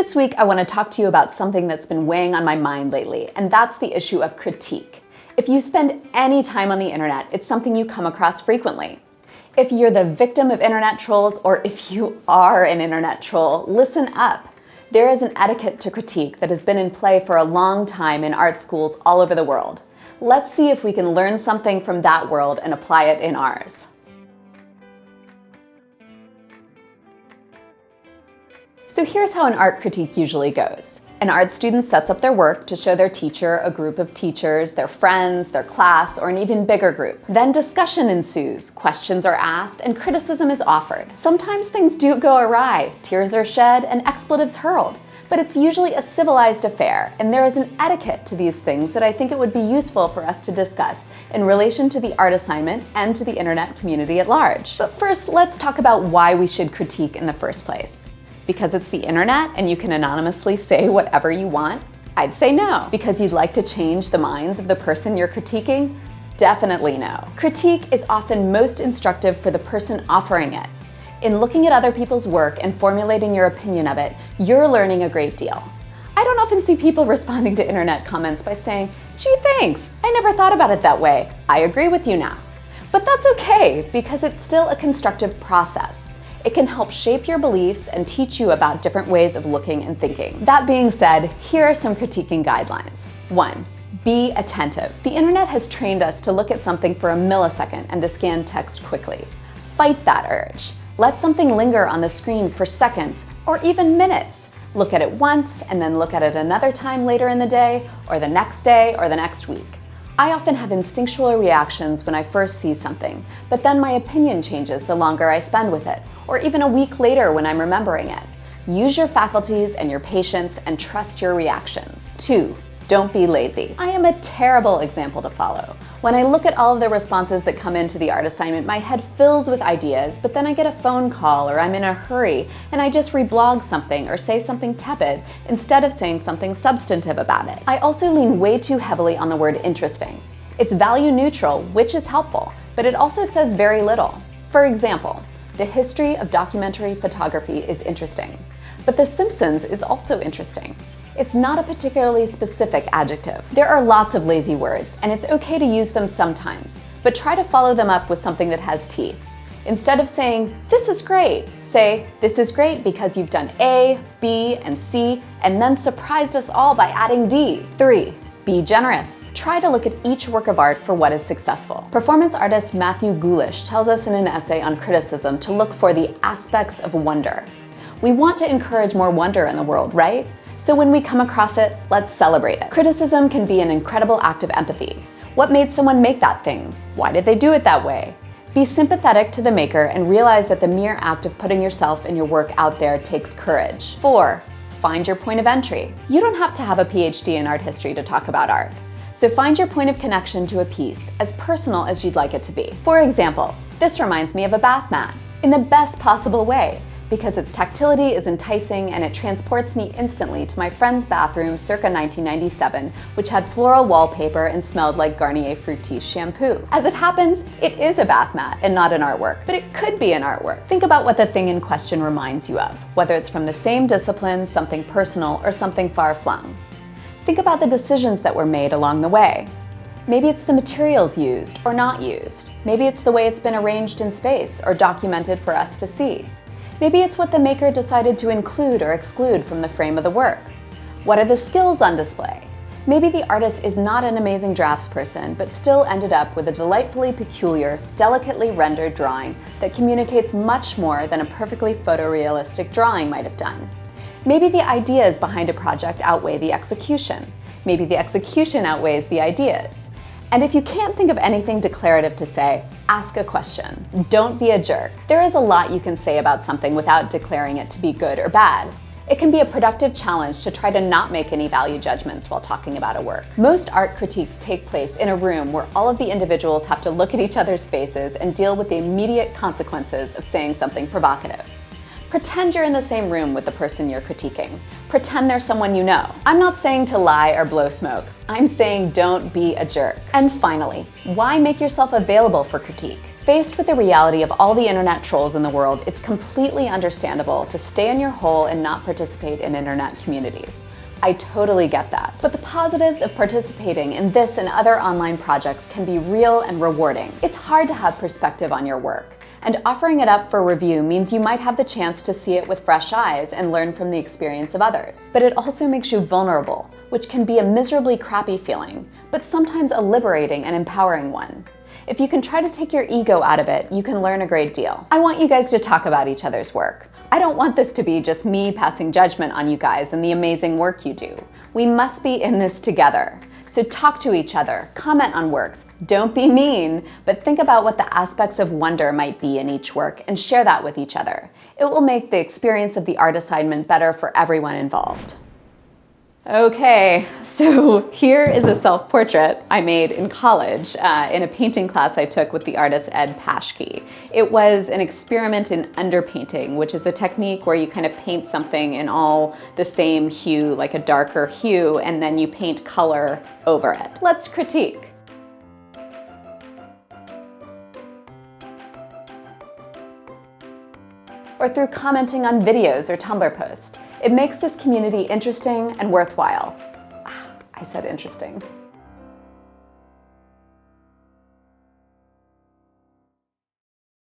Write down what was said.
This week, I want to talk to you about something that's been weighing on my mind lately, and that's the issue of critique. If you spend any time on the internet, it's something you come across frequently. If you're the victim of internet trolls, or if you are an internet troll, listen up. There is an etiquette to critique that has been in play for a long time in art schools all over the world. Let's see if we can learn something from that world and apply it in ours. So here's how an art critique usually goes. An art student sets up their work to show their teacher, a group of teachers, their friends, their class, or an even bigger group. Then discussion ensues, questions are asked, and criticism is offered. Sometimes things do go awry, tears are shed, and expletives hurled. But it's usually a civilized affair, and there is an etiquette to these things that I think it would be useful for us to discuss in relation to the art assignment and to the internet community at large. But first, let's talk about why we should critique in the first place. Because it's the internet and you can anonymously say whatever you want? I'd say no. Because you'd like to change the minds of the person you're critiquing? Definitely no. Critique is often most instructive for the person offering it. In looking at other people's work and formulating your opinion of it, you're learning a great deal. I don't often see people responding to internet comments by saying, "Gee, thanks, I never thought about it that way. I agree with you now." But that's okay, because it's still a constructive process. It can help shape your beliefs and teach you about different ways of looking and thinking. That being said, here are some critiquing guidelines. 1. Be attentive. The internet has trained us to look at something for a millisecond and to scan text quickly. Fight that urge. Let something linger on the screen for seconds or even minutes. Look at it once and then look at it another time later in the day or the next week. I often have instinctual reactions when I first see something, but then my opinion changes the longer I spend with it, or even a week later when I'm remembering it. Use your faculties and your patience and trust your reactions. 2. Don't be lazy. I am a terrible example to follow. When I look at all of the responses that come into the art assignment, my head fills with ideas, but then I get a phone call or I'm in a hurry and I just reblog something or say something tepid instead of saying something substantive about it. I also lean way too heavily on the word interesting. It's value neutral, which is helpful, but it also says very little. For example, the history of documentary photography is interesting, but The Simpsons is also interesting. It's not a particularly specific adjective. There are lots of lazy words, and it's okay to use them sometimes, but try to follow them up with something that has teeth. Instead of saying, "This is great," say, "This is great because you've done A, B, and C, and then surprised us all by adding D." 3. Be generous. Try to look at each work of art for what is successful. Performance artist Matthew Goulish tells us in an essay on criticism to look for the aspects of wonder. We want to encourage more wonder in the world, right? So when we come across it, let's celebrate it. Criticism can be an incredible act of empathy. What made someone make that thing? Why did they do it that way? Be sympathetic to the maker and realize that the mere act of putting yourself and your work out there takes courage. 4. Find your point of entry. You don't have to have a PhD in art history to talk about art. So find your point of connection to a piece, as personal as you'd like it to be. For example, this reminds me of a bath mat, in the best possible way, because its tactility is enticing and it transports me instantly to my friend's bathroom circa 1997, which had floral wallpaper and smelled like Garnier Fructis shampoo. As it happens, it is a bath mat and not an artwork, but it could be an artwork. Think about what the thing in question reminds you of, whether it's from the same discipline, something personal, or something far-flung. Think about the decisions that were made along the way. Maybe it's the materials used or not used. Maybe it's the way it's been arranged in space or documented for us to see. Maybe it's what the maker decided to include or exclude from the frame of the work. What are the skills on display? Maybe the artist is not an amazing draftsperson, but still ended up with a delightfully peculiar, delicately rendered drawing that communicates much more than a perfectly photorealistic drawing might have done. Maybe the ideas behind a project outweigh the execution. Maybe the execution outweighs the ideas. And if you can't think of anything declarative to say, ask a question. Don't be a jerk. There is a lot you can say about something without declaring it to be good or bad. It can be a productive challenge to try to not make any value judgments while talking about a work. Most art critiques take place in a room where all of the individuals have to look at each other's faces and deal with the immediate consequences of saying something provocative. Pretend you're in the same room with the person you're critiquing. Pretend they're someone you know. I'm not saying to lie or blow smoke. I'm saying don't be a jerk. And finally, why make yourself available for critique? Faced with the reality of all the internet trolls in the world, it's completely understandable to stay in your hole and not participate in internet communities. I totally get that. But the positives of participating in this and other online projects can be real and rewarding. It's hard to have perspective on your work, and offering it up for review means you might have the chance to see it with fresh eyes and learn from the experience of others. But it also makes you vulnerable, which can be a miserably crappy feeling, but sometimes a liberating and empowering one. If you can try to take your ego out of it, you can learn a great deal. I want you guys to talk about each other's work. I don't want this to be just me passing judgment on you guys and the amazing work you do. We must be in this together. So talk to each other, comment on works, don't be mean, but think about what the aspects of wonder might be in each work and share that with each other. It will make the experience of the art assignment better for everyone involved. Okay, so here is a self-portrait I made in college in a painting class I took with the artist Ed Paschke. It was an experiment in underpainting, which is a technique where you kind of paint something in all the same hue, like a darker hue, and then you paint color over it. Let's critique. Or through commenting on videos or Tumblr posts. It makes this community interesting and worthwhile. I said interesting.